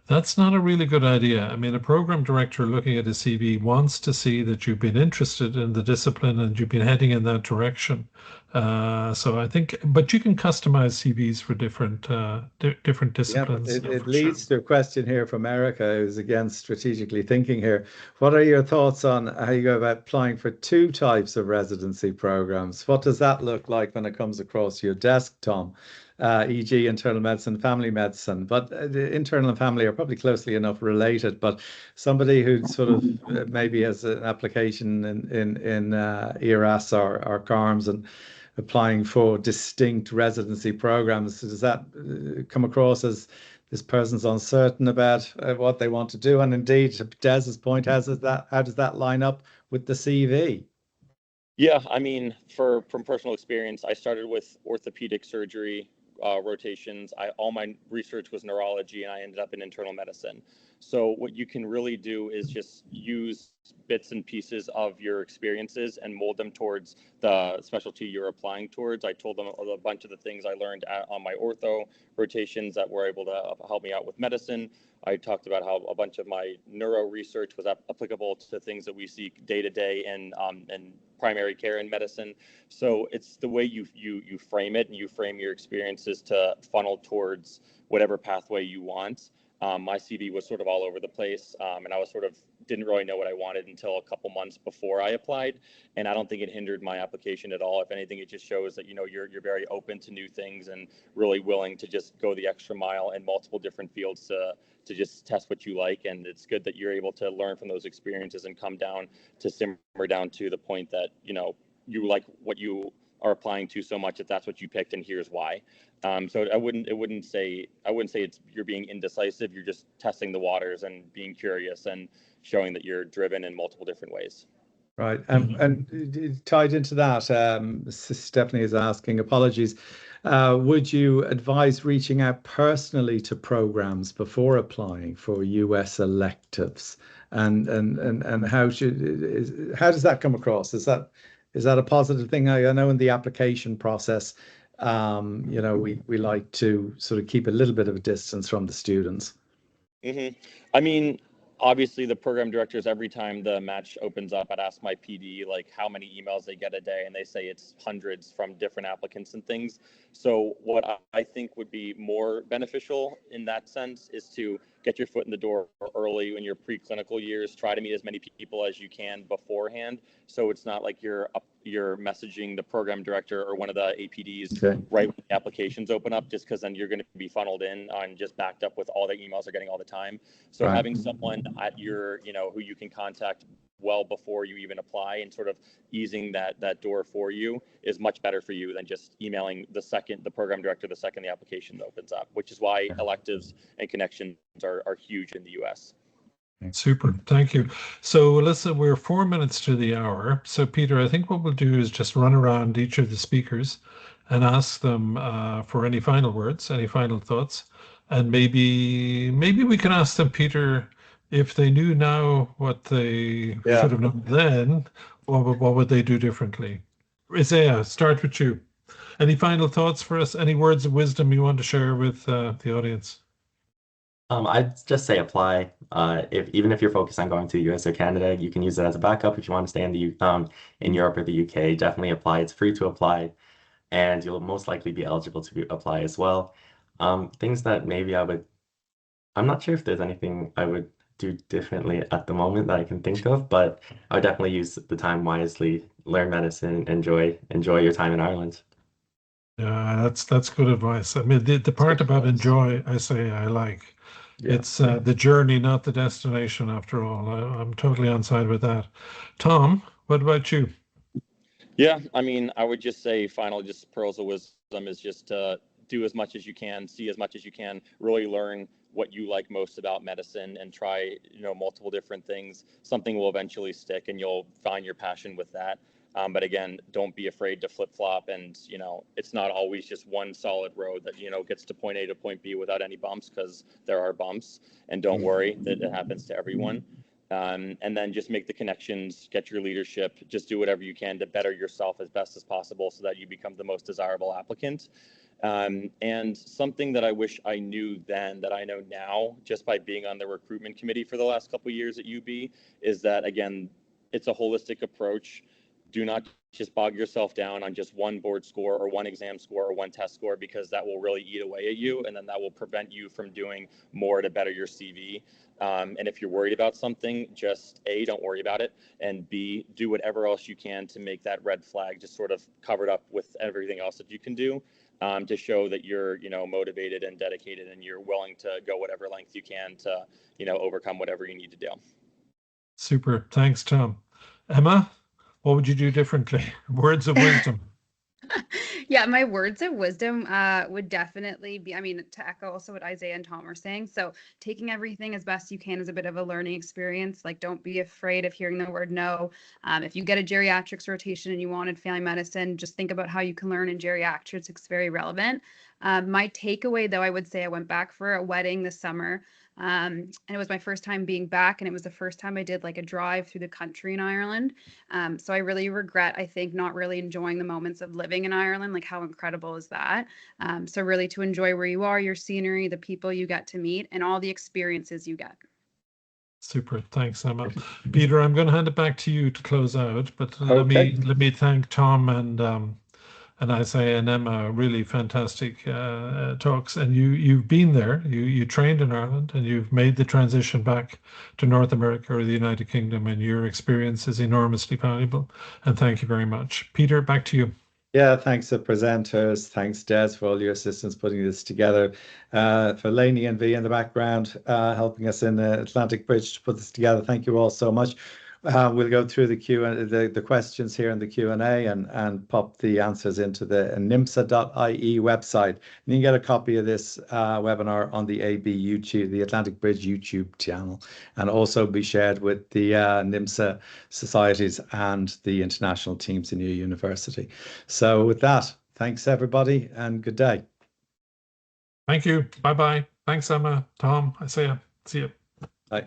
That's not a really good idea. I mean, a program director looking at a CV wants to see that you've been interested in the discipline and you've been heading in that direction. So I think, but you can customize CVs for different disciplines. Yeah, it leads to a question here from Erica, who's again strategically thinking here. What are your thoughts on how you go about applying for two types of residency programs? What does that look like when it comes across your desk, Tom? E.g. internal medicine, family medicine, but the internal and family are probably closely enough related. But somebody who sort of maybe has an application in ERAS or CARMS and applying for distinct residency programs, does that come across as this person's uncertain about what they want to do? And indeed, Des's point, how does that line up with the CV? Yeah, I mean, from personal experience, I started with orthopedic surgery rotations. All my research was neurology, and I ended up in internal medicine. So what you can really do is just use bits and pieces of your experiences and mold them towards the specialty you're applying towards. I told them a bunch of the things I learned on my ortho rotations that were able to help me out with medicine. I talked about how a bunch of my neuro research was applicable to things that we see day to day in primary care in medicine. So it's the way you frame it, and you frame your experiences to funnel towards whatever pathway you want. My CV was sort of all over the place, and I was sort of didn't really know what I wanted until a couple months before I applied. And I don't think it hindered my application at all. If anything, it just shows that you're very open to new things and really willing to just go the extra mile in multiple different fields to just test what you like. And it's good that you're able to learn from those experiences and come down to simmer down to the point that you like what you are applying to so much that that's what you picked, and here's why. So I wouldn't say it's you're being indecisive. You're just testing the waters and being curious and showing that you're driven in multiple different ways. Right. And tied into that, Stephanie is asking, apologies, would you advise reaching out personally to programs before applying for US electives? And how does that come across? Is that a positive thing? I know in the application process, we like to sort of keep a little bit of a distance from the students. Mm-hmm. I mean, obviously the program directors, every time the match opens up, I'd ask my PD like how many emails they get a day, and they say it's hundreds from different applicants and things. So what I think would be more beneficial in that sense is to get your foot in the door early in your preclinical years. Try to meet as many people as you can beforehand, so it's not like you're messaging the program director or one of the APDs right when the applications open up, just because then you're going to be funneled in on just backed up with all the emails they're getting all the time. So having someone at your, who you can contact well before you even apply and sort of easing that door for you is much better for you than just emailing the program director the second the application opens up, which is why electives and connections are huge in the US. Super, thank you. So listen, we're 4 minutes to the hour. So Peter, I think what we'll do is just run around each of the speakers and ask them for any final words, any final thoughts. And maybe we can ask them, Peter, if they knew now what they should have known then, what would they do differently? Isaiah, start with you. Any final thoughts for us? Any words of wisdom you want to share with the audience? I'd just say apply. Even if you're focused on going to the US or Canada, you can use it as a backup if you want to stay in Europe or the UK. Definitely apply. It's free to apply, and you'll most likely be eligible to apply as well. Things that maybe I'm not sure if there's anything I would do differently at the moment that I can think of, but I would definitely use the time wisely, learn medicine, enjoy your time in Ireland. Yeah, that's good advice. I mean, the part about enjoy, I say I like. Yeah. It's the journey, not the destination, after all. I'm totally on side with that. Tom, what about you? Yeah, I mean, I would just say just pearls of wisdom is just do as much as you can, see as much as you can, really learn what you like most about medicine and try, multiple different things. Something will eventually stick and you'll find your passion with that. But again, don't be afraid to flip-flop, and it's not always just one solid road that gets to point A to point B without any bumps, because there are bumps, and don't worry, that it happens to everyone. And then just make the connections, get your leadership, just do whatever you can to better yourself as best as possible so that you become the most desirable applicant. And something that I wish I knew then that I know now, just by being on the recruitment committee for the last couple of years at UB, is that, again, it's a holistic approach. Do not just bog yourself down on just one board score or one exam score or one test score, because that will really eat away at you, and then that will prevent you from doing more to better your CV. And if you're worried about something, just A, don't worry about it, and B, do whatever else you can to make that red flag just sort of covered up with everything else that you can do, to show that you're motivated and dedicated, and you're willing to go whatever length you can to overcome whatever you need to do. Super, thanks, Tom. Emma, what would you do differently? Words of wisdom. Yeah, my words of wisdom would definitely be, I mean, to echo also what Isaiah and Tom were saying. So taking everything as best you can is a bit of a learning experience. Like, don't be afraid of hearing the word no. If you get a geriatrics rotation and you wanted family medicine, just think about how you can learn in geriatrics. It's very relevant. My takeaway, though, I would say I went back for a wedding this summer. And it was my first time being back, and it was the first time I did like a drive through the country in Ireland. So I really regret, I think, not really enjoying the moments of living in Ireland. Like, how incredible is that? So really to enjoy where you are, your scenery, the people you get to meet, and all the experiences you get. Super. Thanks, Emma. Peter, I'm going to hand it back to you to close out, but Okay. let me thank Tom and Isaiah and Emma. Really fantastic talks. And you've been there. You trained in Ireland, and you've made the transition back to North America or the United Kingdom, and your experience is enormously valuable. And thank you very much. Peter, back to you. Yeah, thanks to presenters. Thanks, Des, for all your assistance putting this together. For Lainey and V in the background, helping us in the Atlantic Bridge to put this together. Thank you all so much. We'll go through the questions here in the Q&A and pop the answers into the nimsa.ie website. And you can get a copy of this webinar on the AB YouTube, the Atlantic Bridge YouTube channel, and also be shared with the NIMSA societies and the international teams in your university. So with that, thanks everybody and good day. Thank you. Bye-bye. Thanks, Emma, Tom, Isaiah. See you. Bye.